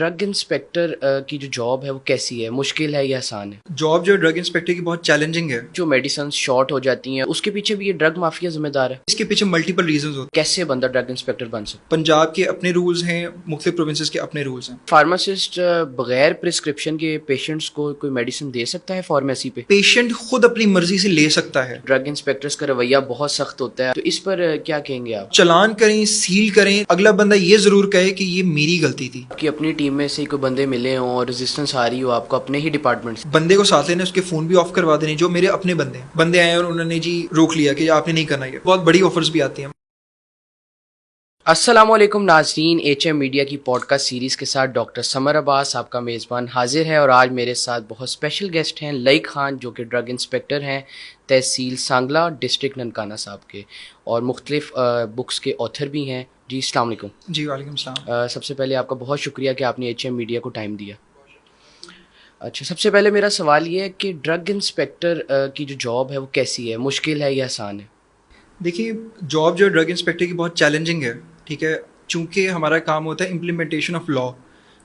Drug inspector की जो job है वो कैसी है, मुश्किल है या आसान है? जॉब जो ड्रग इंस्पेक्टर की बहुत चैलेंजिंग है। जो मेडिसिन शॉर्ट हो जाती हैं उसके पीछे भी ये ड्रग माफिया जिम्मेदार है। इसके पीछे मल्टीपल रीजंस होते कैसे बंदा ड्रग इंस्पेक्टर बन सकता हैं। पंजाब के अपने रूल्स हैं, मुख्तलिफ प्रोविंसेस के अपने रूल्स हैं। है? फार्मासिस्ट बगैर प्रिस्क्रिप्शन के पेशेंट्स को कोई मेडिसिन दे सकता है फार्मेसी पे? पेशेंट खुद अपनी मर्जी से ले सकता है। ड्रग इंस्पेक्टर्स का रवैया बहुत सख्त होता है, तो इस पर क्या कहेंगे आप? चालान करें, सील करें, अगला बंदा ये जरूर कहे कि ये मेरी गलती थी। कि अपनी टीम में से कोई बंदे मिले हों और रेजिस्टेंस आ रही हो आपको अपने ही डिपार्टमेंट से, बंदे को साथ लेने, उसके फोन भी ऑफ करवा देने। जो मेरे अपने बंदे आए और उन्होंने जी रोक लिया कि आपने नहीं करना। ये बहुत बड़ी ऑफर्स भी आती हैं। अस्सलामुअलैकुम नाज़रीन, HM मीडिया की पॉडकास्ट सीरीज़ के साथ डॉक्टर समर अब्बास आपका मेज़बान हाजिर है। और आज मेरे साथ बहुत स्पेशल गेस्ट हैं लईक खान, जो कि ड्रग इंस्पेक्टर हैं तहसील सांगला, डिस्ट्रिक्ट ननकाना साहब के, और मुख्तलिफ बुक्स के ऑथर भी हैं। जी अस्सलाम वालेकुम। जी वालेकुम सलाम। सबसे पहले आपका बहुत शुक्रिया कि आपने HM मीडिया को टाइम दिया। अच्छा, सबसे पहले मेरा सवाल ये है कि ड्रग इंस्पेक्टर की जो जॉब है वो कैसी है, मुश्किल है या आसान है? देखिए, जॉब जो ड्रग इंस्पेक्टर की बहुत चैलेंजिंग है। ठीक है, चूंकि हमारा काम होता है इम्प्लीमेंटेशन ऑफ लॉ।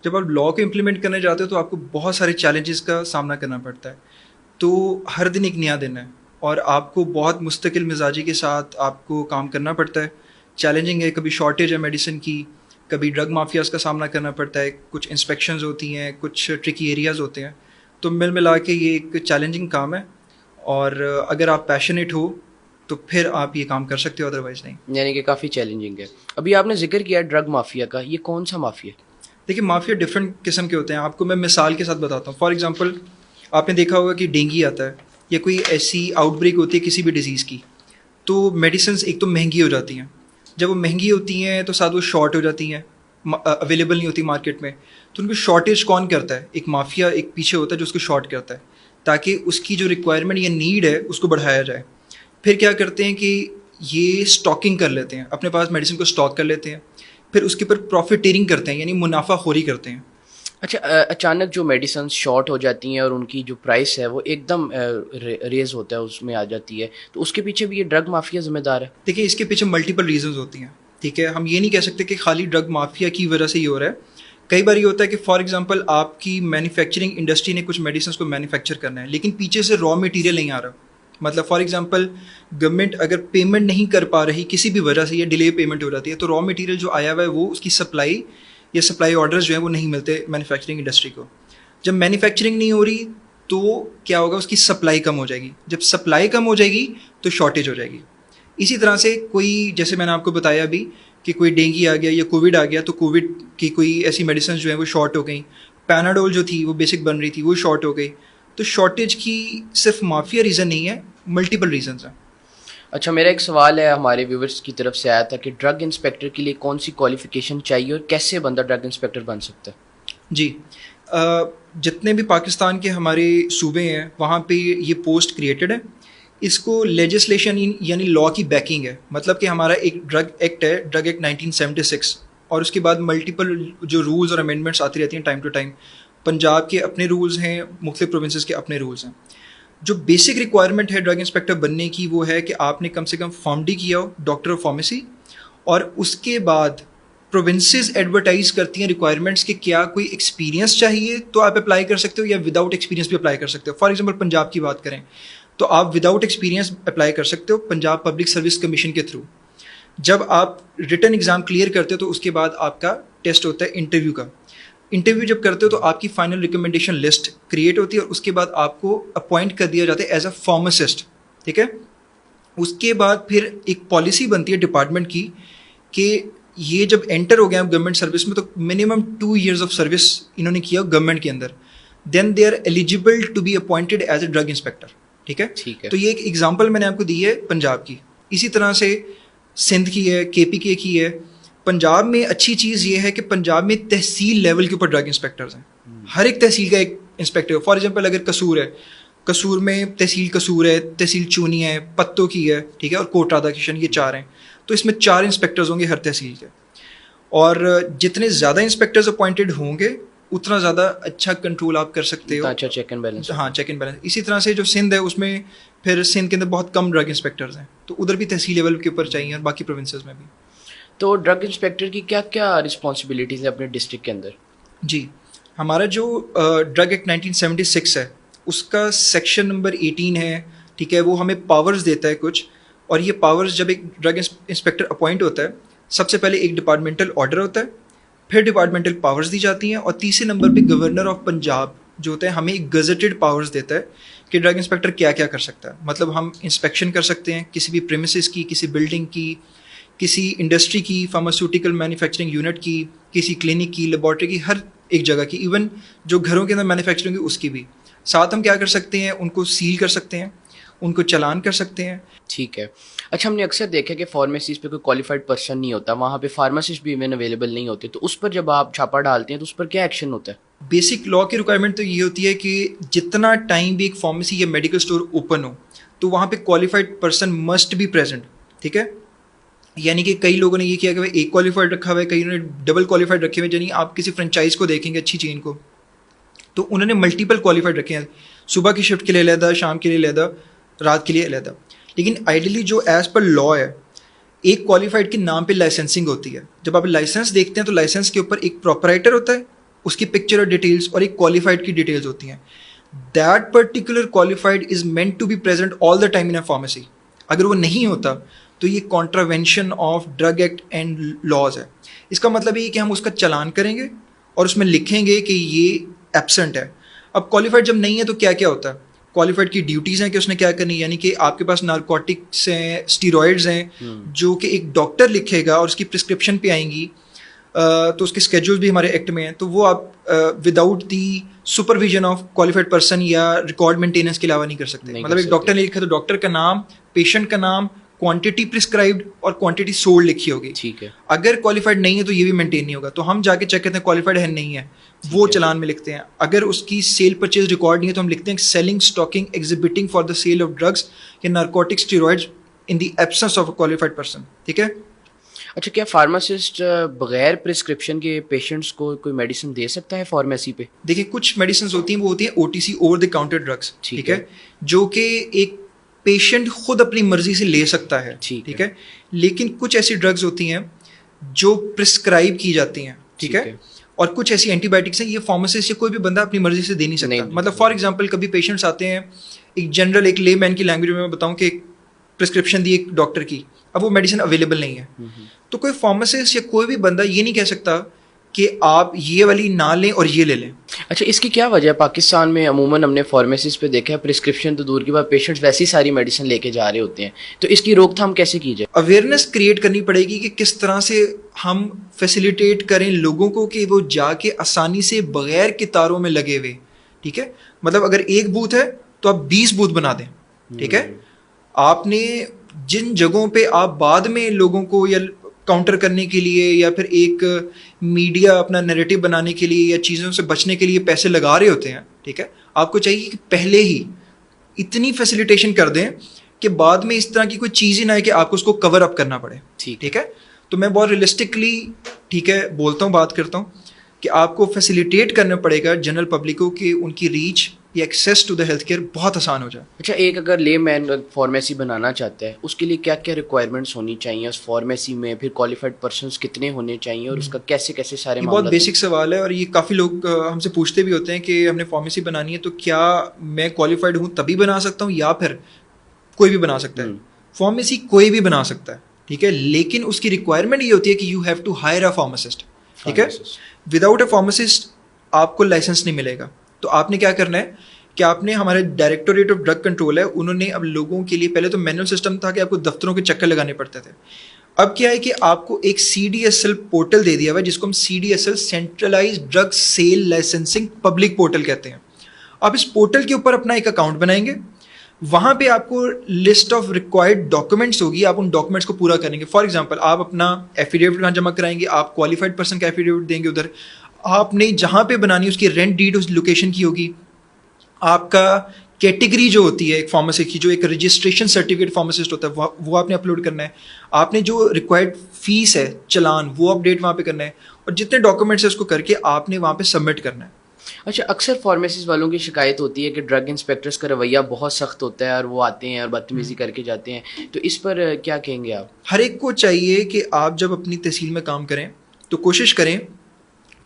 जब आप लॉ को इम्प्लीमेंट करने जाते हो तो आपको बहुत सारे चैलेंजेस का सामना करना पड़ता है। तो हर दिन एक नया दिन है और आपको बहुत मुस्तकिल मिजाजी के साथ आपको काम करना पड़ता है। चैलेंजिंग है, कभी शॉर्टेज है मेडिसिन की, कभी ड्रग माफियाज का सामना करना पड़ता है, कुछ इंस्पेक्शंस होती हैं, कुछ ट्रिकी एरियाज़ होते हैं। तो मिल मिला के ये एक चैलेंजिंग काम है। और अगर आप पैशनेट हो तो फिर आप ये काम कर सकते हो, अदरवाइज नहीं। यानी कि काफ़ी चैलेंजिंग है। अभी आपने जिक्र किया ड्रग माफिया का, ये कौन सा माफिया? देखिए, माफिया डिफरेंट किस्म के होते हैं। आपको मैं मिसाल के साथ बताता हूँ। फॉर एग्जांपल, आपने देखा होगा कि डेंगू आता है या कोई ऐसी आउटब्रेक होती है किसी भी डिजीज़ की, तो मेडिसिन एक तो महंगी हो जाती हैं। जब वो महंगी होती हैं तो साथ वो शॉर्ट हो जाती हैं, अवेलेबल नहीं होती मार्केट में। तो उनको शॉर्टेज कौन करता है? एक माफिया एक पीछे होता है जो उसको शॉर्ट करता है, ताकि उसकी जो रिक्वायरमेंट या नीड है उसको बढ़ाया जाए। फिर क्या करते हैं कि ये स्टॉकिंग कर लेते हैं, अपने पास मेडिसिन को स्टॉक कर लेते हैं, फिर उसके ऊपर प्रॉफिटेरिंग करते हैं, यानी मुनाफाखोरी करते हैं। अच्छा, अचानक जो मेडिसिन शॉर्ट हो जाती हैं और उनकी जो प्राइस है वो एकदम रेज होता है, उसमें आ जाती है, तो उसके पीछे भी ये ड्रग माफिया जिम्मेदार है? देखिए, इसके पीछे मल्टीपल रीजंस होती हैं। ठीक है, हम ये नहीं कह सकते कि खाली ड्रग माफिया की वजह से ये हो रहा है। कई बार ये होता है कि फॉर एग्जांपल आपकी मैन्युफैक्चरिंग इंडस्ट्री ने कुछ मेडिसिन को मैन्युफैक्चर करना है, लेकिन पीछे से रॉ मटेरियल नहीं आ रहा। मतलब फॉर एग्जांपल, गवर्नमेंट अगर पेमेंट नहीं कर पा रही, किसी भी वजह से ये डिले पेमेंट हो जाती है, तो रॉ मटेरियल जो आया हुआ है वो उसकी सप्लाई या सप्लाई ऑर्डर्स जो है वो नहीं मिलते मैन्युफैक्चरिंग इंडस्ट्री को। जब मैन्युफैक्चरिंग नहीं हो रही तो क्या होगा, उसकी सप्लाई कम हो जाएगी। जब सप्लाई कम हो जाएगी तो शॉर्टेज हो जाएगी। इसी तरह से कोई, जैसे मैंने आपको बताया अभी कि कोई डेंगू आ गया या कोविड आ गया, तो कोविड की कोई ऐसी मेडिसिन जो है वो शॉर्ट हो गई। पैनाडोल जो थी वो बेसिक बन रही थी, वो शॉर्ट हो गई। तो शॉर्टेज की सिर्फ माफिया रीज़न नहीं है, मल्टीपल रीजंस हैं। अच्छा, मेरा एक सवाल है हमारे व्यूवर्स की तरफ से आया था कि ड्रग इंस्पेक्टर के लिए कौन सी क्वालिफिकेशन चाहिए और कैसे बंदा ड्रग इंस्पेक्टर बन सकता है? जी, जितने भी पाकिस्तान के हमारे सूबे हैं वहाँ पे ये पोस्ट क्रिएटेड है। इसको लेजिस्लेशन यानी लॉ की बैकिंग है। मतलब कि हमारा एक ड्रग एक्ट है, ड्रग एक्ट 1976, और उसके बाद मल्टीपल जो रूल्स और अमेंडमेंट्स आती रहती हैं टाइम टू टाइम। पंजाब के अपने रूल्स हैं, मुख्तलिफ प्रोविंसेस के अपने रूल्स हैं। जो बेसिक रिक्वायरमेंट है ड्रग इंस्पेक्टर बनने की वो है कि आपने कम से कम फार्मडी किया हो, डॉक्टर ऑफ फार्मेसी, और उसके बाद प्रोविंसेस एडवर्टाइज करती हैं रिक्वायरमेंट्स कि क्या कोई एक्सपीरियंस चाहिए तो आप अप्लाई कर सकते हो, या विदाउट एक्सपीरियंस भी अप्लाई कर सकते हो। फॉर एग्जांपल, पंजाब की बात करें तो आप विदाउट एक्सपीरियंस अप्लाई कर सकते हो पंजाब पब्लिक सर्विस कमीशन के थ्रू। जब आप रिटन एग्ज़ाम क्लियर करते हो तो उसके बाद आपका टेस्ट होता है इंटरव्यू का। इंटरव्यू जब करते हो तो आपकी फाइनल रिकमेंडेशन लिस्ट क्रिएट होती है और उसके बाद आपको अपॉइंट कर दिया जाता है एज अ फार्मासिस्ट। ठीक है, उसके बाद फिर एक पॉलिसी बनती है डिपार्टमेंट की कि ये जब एंटर हो गया गवर्नमेंट सर्विस में तो मिनिमम 2 years ऑफ सर्विस इन्होंने किया गवर्नमेंट के अंदर, then they are eligible to be appointed as a drug inspector. ठीक है, तो ये एक एग्जाम्पल मैंने आपको दी है पंजाब की। इसी तरह से सिंध की है, KPK की है। पंजाब में अच्छी चीज़ ये है कि पंजाब में तहसील लेवल के ऊपर ड्रग इंस्पेक्टर्स हैं। हर एक तहसील का एक इंस्पेक्टर। फॉर एग्जांपल, अगर कसूर है, कसूर में तहसील कसूर है, तहसील चूनी है, पत्तों की है, ठीक है, और कोट राधा किशन, ये 4 हैं। तो इसमें 4 इंस्पेक्टर्स होंगे हर तहसील के। और जितने ज़्यादा इंस्पेक्टर्स अपॉइंटेड होंगे उतना ज़्यादा अच्छा कंट्रोल आप कर सकते हो। अच्छा, चेक एंड बैलेंस। हाँ, चेक एंड बैलेंस। इसी तरह से जो सिंध है उसमें फिर सिंध के अंदर बहुत कम ड्रग इंस्पेक्टर्स हैं, तो उधर भी तहसील लेवल के ऊपर चाहिए और बाकी प्रोविंसेस में भी। तो ड्रग इंस्पेक्टर की क्या क्या रिस्पॉन्सिबिलिटीज़ है अपने डिस्ट्रिक्ट के अंदर? जी, हमारा जो ड्रग एक्ट 1976 है, उसका सेक्शन नंबर 18 है, ठीक है, वो हमें पावर्स देता है कुछ। और ये पावर्स जब एक ड्रग इंस्पेक्टर अपॉइंट होता है, सबसे पहले एक डिपार्टमेंटल ऑर्डर होता है, फिर डिपार्टमेंटल पावर्स दी जाती हैं, और तीसरे नंबर पे गवर्नर ऑफ पंजाब जो होता है हमें एक गजेटेड पावर्स देता है कि ड्रग इंस्पेक्टर क्या क्या कर सकता है। मतलब हम इंस्पेक्शन कर सकते हैं किसी भी प्रेमिसेस की, किसी बिल्डिंग की, किसी इंडस्ट्री की, फार्मास्यूटिकल मैन्युफैक्चरिंग यूनिट की, किसी क्लिनिक की, लेबॉर्ट्री की, हर एक जगह की, इवन जो घरों के अंदर मैन्युफैक्चरिंग है उसकी भी। साथ हम क्या कर सकते हैं, उनको सील कर सकते हैं, उनको चालान कर सकते हैं। ठीक है। अच्छा, हमने अक्सर देखा कि फार्मेसीज पे कोई क्वालिफाइड पर्सन नहीं होता, वहाँ पे फार्मासिस्ट भी इवन अवेलेबल नहीं होते, तो उस पर जब आप छापा डालते हैं तो उस पर क्या एक्शन होता है? बेसिक लॉ की रिक्वायरमेंट तो ये होती है कि जितना टाइम भी एक फार्मेसी या मेडिकल स्टोर ओपन हो, तो वहाँ पे qualified person must be present. ठीक है, यानी कि कई लोगों ने ये किया कि भाई एक क्वालिफाइड रखा हुआ है, कई ने डबल क्वालिफाइड रखे हुए हैं। यानी आप किसी फ्रेंचाइज को देखेंगे, अच्छी चेन को, तो उन्होंने मल्टीपल क्वालिफाइड रखे हैं, सुबह की शिफ्ट के लिए अलहदा, शाम के लिए अलहदा, रात के लिए अलहदा। लेकिन आइडियली जो एज पर लॉ है, एक क्वालिफाइड के नाम पे लाइसेंसिंग होती है। जब आप लाइसेंस देखते हैं तो लाइसेंस के ऊपर एक प्रोपराइटर होता है, उसकी पिक्चर और डिटेल्स, और एक क्वालिफाइड की डिटेल्स होती हैं। That particular qualified is meant to be present all the time in a pharmacy. अगर वो नहीं होता तो ये contravention of drug act and laws है। इसका मतलब ये कि हम उसका चालान करेंगे और उसमें लिखेंगे कि ये एब्सेंट है। अब क्वालिफाइड जब नहीं है तो क्या क्या होता है, क्वालिफाइड की ड्यूटीज़ हैं कि उसने क्या करनी है। यानी कि आपके पास नारकोटिक्स हैं, स्टीरॉयड्स हैं, जो कि एक डॉक्टर लिखेगा और उसकी प्रिस्क्रिप्शन पे आएंगी, तो उसके स्केड्यूल्स भी हमारे एक्ट में हैं, तो वो आप without the supervision of qualified person या रिकॉर्ड मेंटेनेंस के अलावा नहीं कर सकते। मतलब एक डॉक्टर ने लिखा तो डॉक्टर का नाम, पेशेंट का नाम, क्वांटिटी प्रिस्क्राइब्ड और क्वांटिटी सोल्ड लिखी होगी। ठीक है। अगर क्वालिफाइड नहीं है तो ये भी मेंटेन नहीं होगा, तो हम जाके चेक करते हैं क्वालिफाइड है नहीं है, वो चालान में लिखते हैं। अगर उसकी सेल परचेज रिकॉर्ड नहीं है तो हम लिखते हैं selling, stocking, exhibiting for the sale of drugs या narcotic steroids in the absence of a qualified person. ठीक है। अच्छा, क्या फार्मासिस्ट बगैर प्रिस्क्रिप्शन के पेशेंट्स को कोई मेडिसिन दे सकता है फार्मेसी पे? देखिए, कुछ मेडिसिन होती हैं, वो होती है OTC, over the counter drugs. ठीक है, जो कि एक पेशेंट खुद अपनी मर्जी से ले सकता है। ठीक है, लेकिन कुछ ऐसी ड्रग्स होती हैं जो प्रिस्क्राइब की जाती हैं। ठीक है, और कुछ ऐसी एंटीबायोटिक्स हैं, ये फार्मासिस्ट या कोई भी बंदा अपनी मर्जी से दे नहीं सकता। मतलब फॉर एग्जांपल कभी पेशेंट्स आते हैं, एक जनरल, एक ले मैन की लैंग्वेज में मैं बताऊं कि प्रिस्क्रिप्शन दी एक डॉक्टर की, अब वो मेडिसिन अवेलेबल नहीं है, तो कोई फार्मासिस्ट या कोई भी बंदा ये नहीं कह सकता कि आप ये वाली ना लें और ये ले लें। अच्छा, इसकी क्या वजह है? पाकिस्तान में अमूमन हमने फार्मेसिस्ट पे देखा है, प्रिस्क्रिप्शन तो दूर की बात, पेशेंट्स वैसी सारी मेडिसिन लेके जा रहे होते हैं, तो इसकी रोकथाम कैसे की जाए? अवेयरनेस क्रिएट करनी पड़ेगी कि किस तरह से हम फैसिलिटेट करें लोगों को कि वो जाके आसानी से बगैर कितारों में लगे हुए। ठीक है, मतलब अगर एक बूथ है तो आप 20 बूथ बना दें। ठीक है, आपने जिन जगहों पे आप बाद में लोगों को या काउंटर करने के लिए या फिर एक मीडिया अपना नैरेटिव बनाने के लिए या चीज़ों से बचने के लिए पैसे लगा रहे होते हैं, ठीक है, आपको चाहिए कि पहले ही इतनी फैसिलिटेशन कर दें कि बाद में इस तरह की कोई चीज़ ही ना है कि आपको उसको कवर अप करना पड़े। ठीक है, तो मैं बहुत रियलिस्टिकली, ठीक है, बोलता हूँ, बात करता हूँ कि आपको फैसिलिटेट करना पड़ेगा जनरल पब्लिक को कि उनकी रीच या access to the health care बहुत आसान हो जाए। अच्छा, एक अगर ले मैन फार्मेसी बनाना चाहता है, उसके लिए क्या क्या रिक्वायरमेंट्स होनी चाहिए उस फार्मेसी में, फिर क्वालिफाइड पर्सन्स कितने होने चाहिए और उसका कैसे कैसे सारे ये बहुत बेसिक सवाल है और ये काफ़ी लोग हमसे पूछते भी होते हैं कि हमने फार्मेसी बनानी है तो क्या मैं क्वालिफाइड हूँ तभी बना सकता हूँ या फिर कोई भी बना सकता है? फार्मेसी कोई भी बना सकता है, ठीक है, लेकिन उसकी रिक्वायरमेंट ये होती है कि you have to hire a pharmacist. ठीक है, विदाउट अ फार्मासिस्ट आपको लाइसेंस नहीं मिलेगा। तो आपने क्या करना है कि आपने, हमारे डायरेक्टोरेट ऑफ ड्रग कंट्रोल है, उन्होंने अब लोगों के लिए, पहले तो मैनुअल सिस्टम था कि आपको दफ्तरों के चक्कर लगाने पड़ते थे, अब क्या है कि आपको एक CDSL पोर्टल दे दिया हुआ है जिसको हम CDSL centralize drug sale licensing public portal कहते हैं। आप इस पोर्टल के ऊपर अपना एक अकाउंट बनाएंगे, वहाँ पे आपको लिस्ट ऑफ रिक्वायर्ड डॉक्यूमेंट्स होगी, आप उन डॉक्यूमेंट्स को पूरा करेंगे। फॉर एग्जांपल आप अपना एफिडेविट कहाँ जमा कराएंगे, आप क्वालिफाइड पर्सन का एफिडेविट देंगे उधर, आपने जहाँ पे बनानी है उसकी रेंट डीड उस लोकेशन की होगी, आपका कैटेगरी जो होती है एक फार्मेसी की, जो एक रजिस्ट्रेशन सर्टिफिकेट फार्मासिस्ट होता है, वो आपने अपलोड करना है, आपने जो रिक्वायर्ड फीस है, चलान, वो अपडेट वहाँ पे करना है, और जितने डॉक्यूमेंट्स है उसको करके आपने वहाँ पे सबमिट करना है। अच्छा, अक्सर फार्मेसीज वालों की शिकायत होती है कि ड्रग इंस्पेक्टर्स का रवैया बहुत सख्त होता है और वो आते हैं और बदतमीजी करके जाते हैं, तो इस पर क्या कहेंगे आप? हर एक को चाहिए कि आप जब अपनी तहसील में काम करें तो कोशिश करें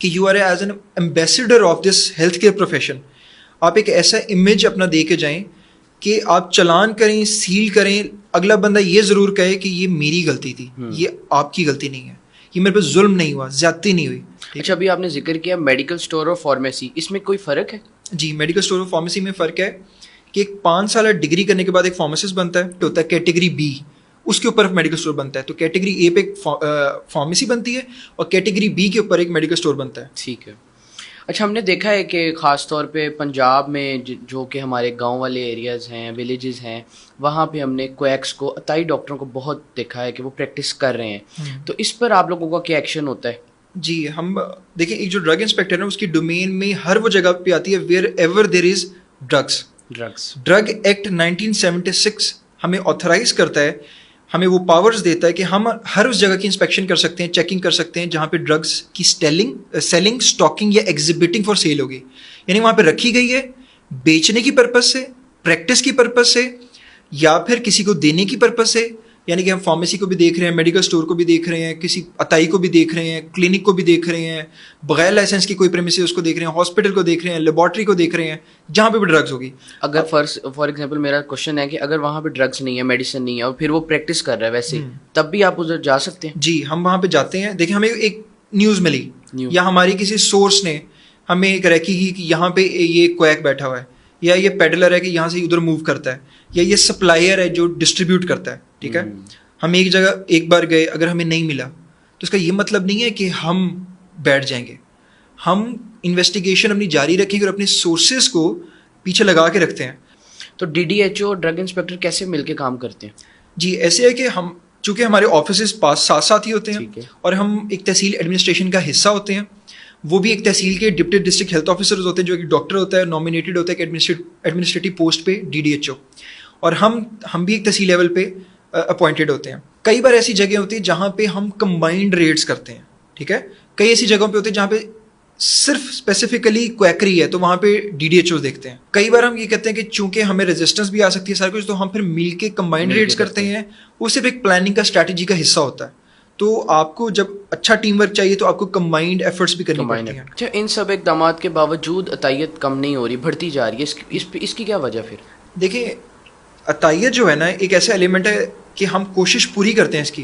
कि you are as an ambassador of this health care profession. आप एक ऐसा इमेज अपना दे के जाएं कि आप चलान करें, सील करें, अगला बंदा ये ज़रूर कहे कि ये मेरी गलती थी, ये आपकी गलती नहीं है, ये मेरे पे जुल्म नहीं हुआ, ज्यादती नहीं हुई। अच्छा, अभी आपने जिक्र किया मेडिकल स्टोर और फार्मेसी, इसमें कोई फ़र्क है? जी, मेडिकल स्टोर और फार्मेसी में फ़र्क है कि एक 5 साल डिग्री करने के बाद एक फार्मासिस्ट बनता है, तो होता है कैटेगरी बी, उसके ऊपर मेडिकल स्टोर बनता है। तो कैटेगरी ए पे एक फार्मेसी बनती है और कैटेगरी बी के ऊपर एक मेडिकल स्टोर बनता है। ठीक है। अच्छा, हमने देखा है कि ख़ास तौर पे पंजाब में जो कि हमारे गांव वाले एरियाज़ हैं, विलेजेस हैं, वहाँ पे हमने क्वैक्स को, अताई डॉक्टरों को बहुत देखा है कि वो प्रैक्टिस कर रहे हैं। तो इस पर आप लोगों का क्या एक्शन होता है? जी, हम देखिए, एक जो ड्रग इंस्पेक्टर है उसकी डोमेन में हर वो जगह पे आती है wherever there is drugs. Drug act 1976 हमें ऑथराइज करता है, हमें वो पावर्स देता है कि हम हर उस जगह की इंस्पेक्शन कर सकते हैं, चेकिंग कर सकते हैं जहाँ पे ड्रग्स की सेलिंग, स्टॉकिंग या एग्जिबिटिंग फॉर सेल होगी, यानी वहाँ पे रखी गई है बेचने की पर्पज से, प्रैक्टिस की पर्पज से, या फिर किसी को देने की पर्पज से। यानी कि हम फार्मेसी को भी देख रहे हैं, मेडिकल स्टोर को भी देख रहे हैं, किसी अताई को भी देख रहे हैं, क्लिनिक को भी देख रहे हैं, बगैर लाइसेंस की कोई प्रेमिसेस उसको देख रहे हैं, हॉस्पिटल को देख रहे हैं, लेबॉर्ट्री को देख रहे हैं, जहाँ पे भी ड्रग्स होगी। अगर फॉर एग्जांपल मेरा क्वेश्चन है कि अगर वहाँ पे ड्रग्स नहीं है, मेडिसिन नहीं है, और फिर वो प्रैक्टिस कर रहा है वैसे, तब भी आप उधर जा सकते हैं? जी, हम वहाँ पे जाते हैं। देखिए, हमें एक न्यूज़ मिली या हमारी किसी सोर्स ने हमें एक रखी ही कि यहाँ पे ये क्वैक बैठा हुआ है, या ये पेडलर है कि यहाँ से उधर मूव करता है, या ये सप्लायर है जो डिस्ट्रीब्यूट करता है। ठीक है, हम एक जगह एक बार गए, अगर हमें नहीं मिला तो इसका ये मतलब नहीं है कि हम बैठ जाएंगे। हम इन्वेस्टिगेशन अपनी जारी रखेंगे और अपने सोर्सेज को पीछे लगा के रखते हैं। तो DDHO और ड्रग इंस्पेक्टर कैसे मिलके काम करते हैं? जी, ऐसे है कि हम, चूंकि हमारे ऑफिस पास साथ साथ ही होते हैं और हम एक तहसील एडमिनिस्ट्रेशन का हिस्सा होते हैं, वो भी एक तहसील के डिप्टी डिस्ट्रिक्ट हेल्थ ऑफिसर्स होते हैं, जो एक डॉक्टर होता है, नॉमिनेटेड होता है एडमिनिस्ट्रेटिव पोस्ट पे DDHO, और हम भी एक तहसील लेवल पे अपॉइंटेड होते हैं। कई बार ऐसी जगह होती है जहाँ पे हम कंबाइंड रेड्स करते हैं। ठीक है, कई ऐसी जगहों पे होती है जहाँ पे सिर्फ स्पेसिफिकली क्वैकरी है, तो वहाँ पे DDHO देखते हैं। कई बार हम ये कहते हैं कि चूंकि हमें रेजिस्टेंस भी आ सकती है सारा कुछ, तो हम फिर मिल के कंबाइंड रेड्स करते हैं। वो सिर्फ एक प्लानिंग का, स्ट्रैटेजी का हिस्सा होता है। तो आपको जब अच्छा टीम वर्क चाहिए तो आपको कंबाइंड एफर्ट्स भी करनी पड़ती हैं। अच्छा, इन सब इकदाम के बावजूद अतायत कम नहीं हो रही, बढ़ती जा रही है, इसकी क्या वजह? फिर देखिए, अतायत जो है ना, एक ऐसा एलिमेंट है कि हम कोशिश पूरी करते हैं इसकी।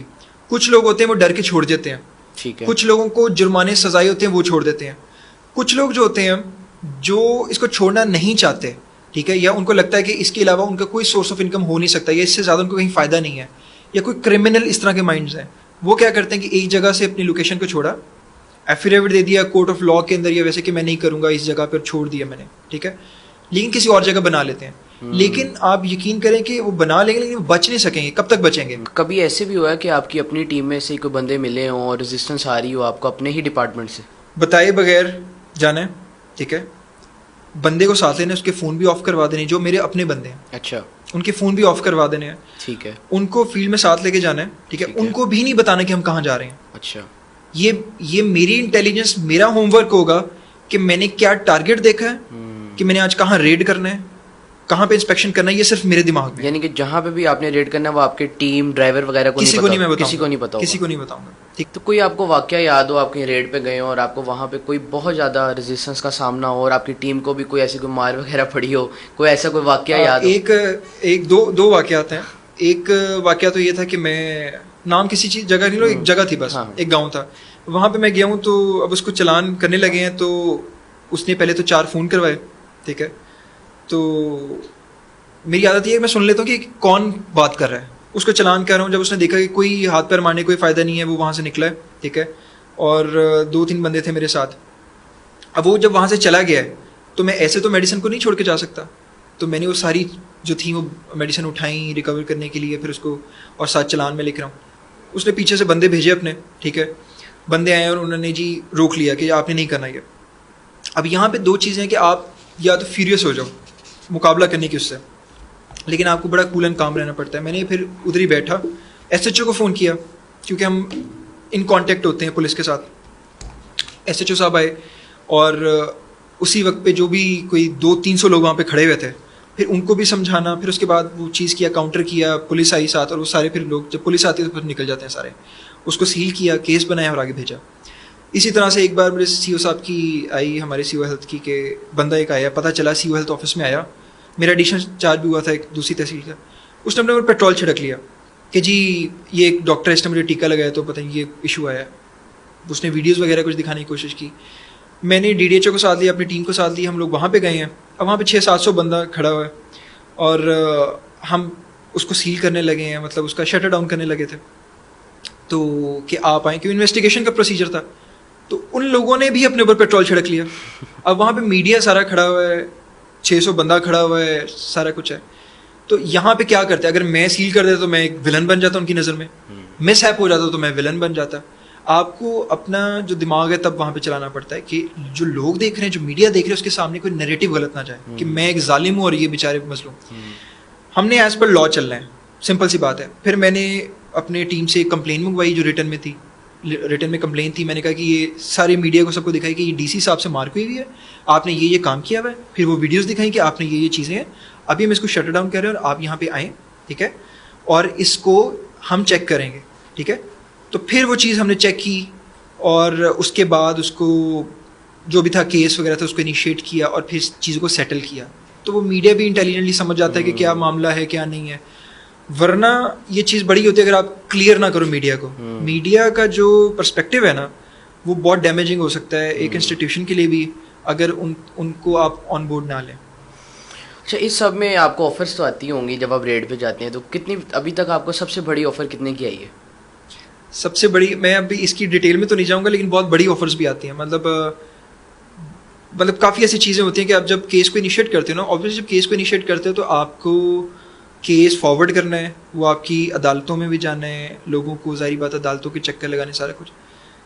कुछ लोग होते हैं वो डर के छोड़ देते हैं। ठीक है। कुछ लोगों को जुर्माने सजाए होते हैं, वो छोड़ देते हैं। कुछ लोग जो होते हैं जो इसको छोड़ना नहीं चाहते, ठीक है, या उनको लगता है कि इसके अलावा उनका कोई सोर्स ऑफ इनकम हो नहीं सकता, या इससे ज़्यादा उनको कहीं फ़ायदा नहीं है, या कोई क्रिमिनल इस तरह के माइंड्स हैं, वो क्या करते हैं कि एक जगह से अपनी लोकेशन को छोड़ा, एफिडेविट दे दिया कोर्ट ऑफ लॉ के अंदर, या वैसे कि मैं नहीं करूँगा इस जगह पर, छोड़ दिया मैंने, ठीक है, लेकिन किसी और जगह बना लेते हैं। लेकिन आप यकीन करें कि वो बना लेंगे, लेकिन बच नहीं सकेंगे। कब तक बचेंगे? कभी ऐसे भी हुआ है कि आपकी अपनी टीम में से कोई बंदे मिले हों और रेजिस्टेंस आ रही हो आपको अपने ही डिपार्टमेंट से? बताए बगैर जाना है, ठीक है, बंदे को साथ लेने, उसके फ़ोन भी ऑफ करवा देने, जो मेरे अपने बंदे हैं। अच्छा। उनके फ़ोन भी ऑफ करवा देने हैं। ठीक है। उनको फील्ड में साथ लेके जाना है, ठीक है, उनको भी नहीं बताना कि हम कहाँ जा रहे हैं। अच्छा। ये मेरी इंटेलिजेंस, मेरा होमवर्क होगा कि मैंने क्या टारगेट देखा है, कि मैंने आज कहाँ रेड करना है, कहाँ पे इंस्पेक्शन करना है, ये सिर्फ मेरे दिमाग में। यानी कि जहाँ पे भी आपने रेड करना है वो आपके टीम, ड्राइवर वगैरह को किसी को नहीं बताऊंगा, किसी को नहीं बताऊंगा। ठीक। तो कोई आपको वाकया याद हो, आप कहीं रेड पे गए हो और आपको वहाँ पे कोई बहुत ज़्यादा रेजिस्टेंस का सामना हो और आपकी टीम को भी कोई ऐसी कोई मार वगैरह पड़ी हो, कोई ऐसा कोई वाकया याद हो? दो वाकयात हैं। एक वाकया तो ये था कि मैं, नाम किसी चीज़ जगह नहीं लो, एक जगह थी बस, एक गाँव था, वहाँ पर मैं गया हूँ। तो अब उसको चलान करने लगे हैं, तो उसने पहले तो 4 फ़ोन करवाए, ठीक है। तो मेरी आदत ये है कि मैं सुन लेता हूँ कि कौन बात कर रहा है, उसको चलान कर रहा हूँ। जब उसने देखा कि कोई हाथ पैर मारने कोई फ़ायदा नहीं है, वो वहाँ से निकला है, ठीक है, और 2-3 बंदे थे मेरे साथ। अब वो जब वहाँ से चला गया है, तो मैं ऐसे तो मेडिसिन को नहीं छोड़ के जा सकता, तो मैंने वो सारी जो थी वो मेडिसिन उठाई रिकवर करने के लिए, फिर उसको, और साथ चलान में लिख रहा हूँ। उसने पीछे से बंदे भेजे अपने, ठीक है, बंदे आए और उन्होंने जी रोक लिया कि आपने नहीं करना ये। अब यहाँ पे 2 चीज़ें हैं कि आप या तो फ्यूरियस हो जाओ मुकाबला करने की उससे, लेकिन आपको बड़ा कूल एंड काम रहना पड़ता है। मैंने फिर उधर ही बैठा, SHO को फ़ोन किया, क्योंकि हम इन कांटेक्ट होते हैं पुलिस के साथ। SHO साहब आए और उसी वक्त पे जो भी कोई 200-300 लोग वहाँ पे खड़े हुए थे, फिर उनको भी समझाना, फिर उसके बाद वो चीज़ किया, काउंटर किया, पुलिस आई साथ, और वो सारे फिर लोग, जब पुलिस आती है तो फिर निकल जाते हैं सारे। उसको सील किया, केस बनाया और आगे भेजा। इसी तरह से एक बार मेरे सीईओ साहब की आई, हमारे सीईओ हेल्थ की, के बंदा एक आया, पता चला सीईओ हेल्थ ऑफिस में आया, मेरा एडिशनल चार्ज भी हुआ था एक दूसरी तहसील का, उसने अपने ऊपर पेट्रोल छिड़क लिया कि जी ये एक डॉक्टर है, इसने मुझे टीका लगाया तो पता नहीं ये इशू आया। उसने वीडियोज़ वगैरह कुछ दिखाने की कोशिश की। मैंने DDHO को साथ लिया, अपनी टीम को साथ लिया, हम लोग वहाँ पे गए हैं। अब वहाँ पे 600-700 बंदा खड़ा हुआ है और हम उसको सील करने लगे हैं, मतलब उसका शटर डाउन करने लगे थे तो कि आप आएँ, क्योंकि इन्वेस्टिगेशन का प्रोसीजर था। तो उन लोगों ने भी अपने ऊपर पेट्रोल छिड़क लिया। अब वहाँ पे मीडिया सारा खड़ा हुआ है, 600 बंदा खड़ा हुआ है, सारा कुछ है। तो यहाँ पे क्या करते हैं, अगर मैं सील कर देता तो मैं एक विलन बन जाता उनकी नज़र में, मिस हैप हो जाता तो मैं विलन बन जाता। आपको अपना जो दिमाग है तब वहाँ पे चलाना पड़ता है कि जो लोग देख रहे हैं, जो मीडिया देख रहे हैं, उसके सामने कोई नैरेटिव गलत ना जाए कि मैं एक जालिम हूँ और ये बेचारे मजलूम। हमने एज पर लॉ चलना है, सिंपल सी बात है। फिर मैंने अपने टीम से एक कंप्लेन मंगवाई जो रिटर्न में थी, रिटर्न में कंप्लेन थी। मैंने कहा कि ये सारे मीडिया को सबको दिखाई कि ये DC साहब से मार्क हुई है, आपने ये काम किया हुआ है। फिर वो वीडियोस दिखाई कि आपने ये चीज़ें हैं, अभी हम इसको शटर डाउन कर रहे हैं और आप यहाँ पे आएँ, ठीक है, और इसको हम चेक करेंगे, ठीक है। तो फिर वो चीज़ हमने चेक की और उसके बाद उसको जो भी था केस वगैरह था उसको इनिशिएट किया और फिर चीज़ों को सेटल किया। तो वो मीडिया भी इंटेलिजेंटली समझ जाता है कि क्या मामला है क्या नहीं है। वरना ये चीज़ बड़ी होती है अगर आप क्लियर ना करो मीडिया को। मीडिया का जो पर्सपेक्टिव है ना वो बहुत डैमेजिंग हो सकता है एक इंस्टीट्यूशन के लिए भी, अगर उनको आप ऑन बोर्ड ना लें। अच्छा, इस सब में आपको ऑफर्स तो आती होंगी जब आप रेड पे जाते हैं, तो कितनी अभी तक आपको सबसे बड़ी ऑफर कितने की आई है? सबसे बड़ी, मैं अभी इसकी डिटेल में तो नहीं जाऊंगा, लेकिन बहुत बड़ी ऑफर्स भी आती हैं। मतलब काफ़ी ऐसी चीज़ें होती हैं कि आप जब केस को इनिशिएट करते हो ना, ऑब्वियसली जब केस को इनिशिएट करते हो तो आपको केस फॉरवर्ड करना है, वो आपकी अदालतों में भी जाना है, लोगों को ज़ाहिर बात अदालतों के चक्कर लगाने, सारा कुछ।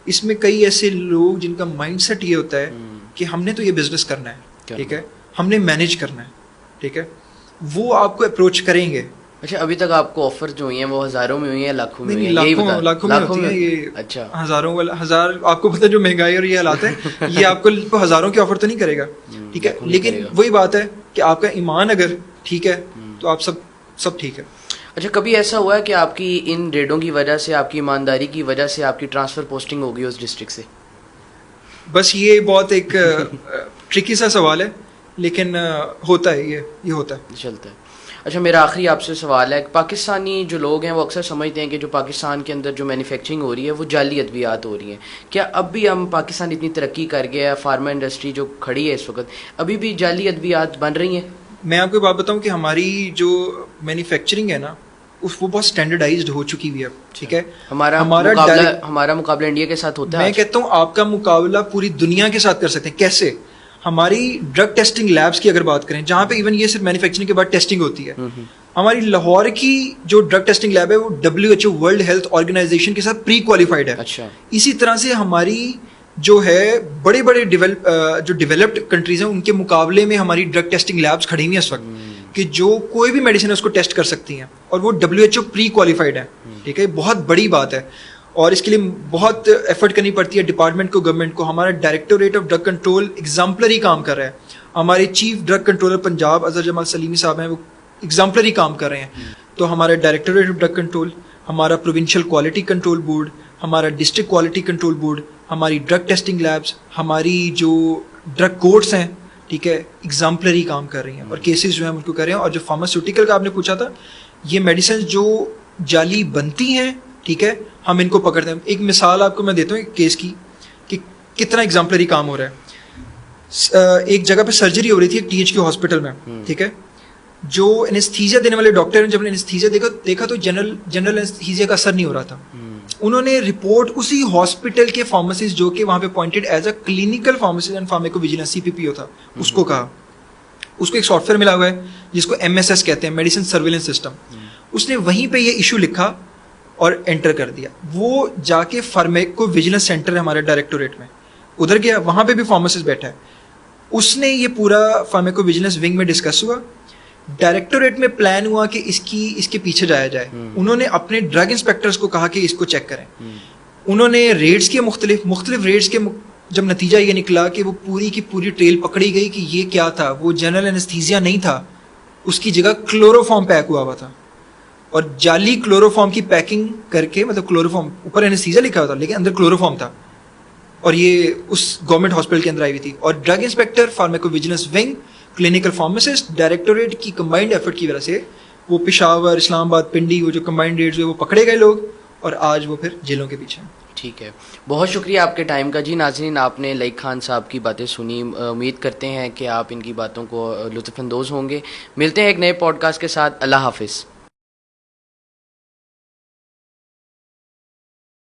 इसमें कई ऐसे लोग जिनका माइंडसेट ये होता है कि हमने तो ये बिजनेस करना है, ठीक है, हमने मैनेज करना है, ठीक है, वो आपको अप्रोच करेंगे। अच्छा, अभी तक आपको ऑफर जो हुई हैं वो हज़ारों में हुई हैं, लाखों में हुई हैं? लाखों में होती हैं ये। अच्छा, हज़ारों वाला, हज़ार, आपको पता है जो महंगाई और ये हालात है ये आपको हज़ारों की ऑफर तो नहीं करेगा, ठीक है, लेकिन वही बात है कि आपका ईमान अगर ठीक है तो आप सब ठीक है। अच्छा, कभी ऐसा हुआ है कि आपकी इन रेडों की वजह से, आपकी ईमानदारी की वजह से आपकी ट्रांसफ़र पोस्टिंग हो गई उस डिस्ट्रिक्ट से? बस ये बहुत एक ट्रिकी सा सवाल है, लेकिन होता है, ये होता है, चलता है। अच्छा, मेरा आखिरी आपसे सवाल है, पाकिस्तानी जो लोग हैं वो अक्सर समझते हैं कि जो पाकिस्तान के अंदर जो मैन्युफैक्चरिंग हो रही है वो जाली अद्वियात हो रही हैं। क्या अब भी हम, पाकिस्तान इतनी तरक्की कर गया है, फार्मा इंडस्ट्री जो खड़ी है इस वक्त, अभी भी जाली अद्वियात बन रही हैं? मैं आपको एक बात बताऊं कि हमारी जो मैन्युफैक्चरिंग है ना वो बहुत स्टैंडर्डाइज्ड हो चुकी हुई है, ठीक है। हमारा मुकाबला इंडिया के साथ होता है। मैं कहता हूँ आपका मुकाबला पूरी दुनिया के साथ कर सकते हैं। कैसे? हमारी ड्रग टेस्टिंग लैब्स की अगर बात करें, जहाँ पे इवन ये सिर्फ मैन्युफैक्चरिंग के बाद टेस्टिंग होती है, हमारी लाहौर की जो ड्रग टेस्टिंग लैब है वो WHO वर्ल्ड हेल्थ ऑर्गेनाइजेशन के साथ प्री क्वालिफाइड है। अच्छा। इसी तरह से हमारी जो है बड़े बड़े जो डेवलप्ड कंट्रीज हैं उनके मुकाबले में हमारी ड्रग टेस्टिंग लैब्स खड़ी हुई हैं इस वक्त कि जो कोई भी मेडिसिन है उसको टेस्ट कर सकती हैं और वो WHO प्री क्वालिफाइड है, ठीक है। बहुत बड़ी बात है और इसके लिए बहुत एफर्ट करनी पड़ती है डिपार्टमेंट को, गवर्नमेंट को। हमारा directorate of drug control exemplary काम कर रहा है। हमारे chief drug controller Punjab Azhar Jamal Salimi साहब हैं, वो एग्जाम्पलरी काम कर रहे हैं। तो हमारा डायरेक्टोरेट ऑफ ड्रग कंट्रोल, हमारा प्रोविंशियल क्वालिटी कंट्रोल बोर्ड, हमारा डिस्ट्रिक्ट क्वालिटी कंट्रोल बोर्ड, हमारी ड्रग टेस्टिंग लैब्स, हमारी जो ड्रग कोर्ट्स हैं, ठीक है, एग्जाम्पलरी काम कर रही हैं और केसेस जो हैं उनको कर रहे हैं। और जो फार्मास्यूटिकल का आपने पूछा था, ये मेडिसिन जो जाली बनती हैं, ठीक है, हम इनको पकड़ते हैं। एक मिसाल आपको मैं देता हूँ एक केस की कि कितना एग्जाम्पलरी काम हो रहा है। एक जगह पे सर्जरी हो रही थी एक THQ हॉस्पिटल में, ठीक है। जो एनेस्थीसिया देने वाले डॉक्टर ने जब एनेस्थीसिया देखा तो जनरल एनेस्थीसिया का असर नहीं हो रहा था। उन्होंने रिपोर्ट उसी हॉस्पिटल के फार्मासिस्ट जो कि वहाँ पे appointed as a clinical pharmacist and pharmacovigilance CPPO था, उसको कहा। उसको एक सॉफ्टवेयर मिला हुआ है जिसको MSS कहते हैं, मेडिसिन सर्विलेंस सिस्टम। उसने वहीं पे ये इशू लिखा और एंटर कर दिया। वो जाके फार्माकोविजिलेंस सेंटर है हमारे डायरेक्टोरेट में, उधर गया, वहाँ पे भी फार्मासिस्ट बैठा है। उसने ये पूरा फार्माकोविजिलेंस विंग में डिस्कस हुआ। डायरेक्टोरेट में प्लान हुआ कि इसके पीछे जाया जाए। उन्होंने अपने ड्रग इंस्पेक्टर्स को कहा कि इसको चेक करें। उन्होंने रेड्स के मुख्तलिफ रेड्स के जब नतीजा ये निकला कि वो पूरी की पूरी ट्रेल पकड़ी गई कि ये क्या था, वो जनरल एनेस्थीसिया नहीं था, उसकी जगह क्लोरोफॉर्म पैक हुआ था। और जाली क्लोरोफॉर्म की पैकिंग करके, मतलब क्लोरोफॉर्म ऊपर एनेस्थीसिया लिखा हुआ था लेकिन अंदर क्लोरोफॉर्म था। और ये उस गवर्नमेंट हॉस्पिटल के अंदर आई हुई थी। और drug inspector, pharmacovigilance wing, clinical pharmacist, directorate की कंबाइंड एफर्ट की वजह से वो पेशावर, इस्लामाबाद, पिंडी, वो जो कंबाइंड रेड्स हुए वो पकड़े गए लोग, और आज वो फिर जेलों के पीछे हैं। ठीक है, बहुत शुक्रिया आपके टाइम का जी। नाज़रीन, आपने लईक खान साहब की बातें सुनी, उम्मीद करते हैं कि आप इनकी बातों को लुत्फ़अंदोज़ होंगे। मिलते हैं एक नए पॉडकास्ट के साथ। अल्लाह हाफ़िज़।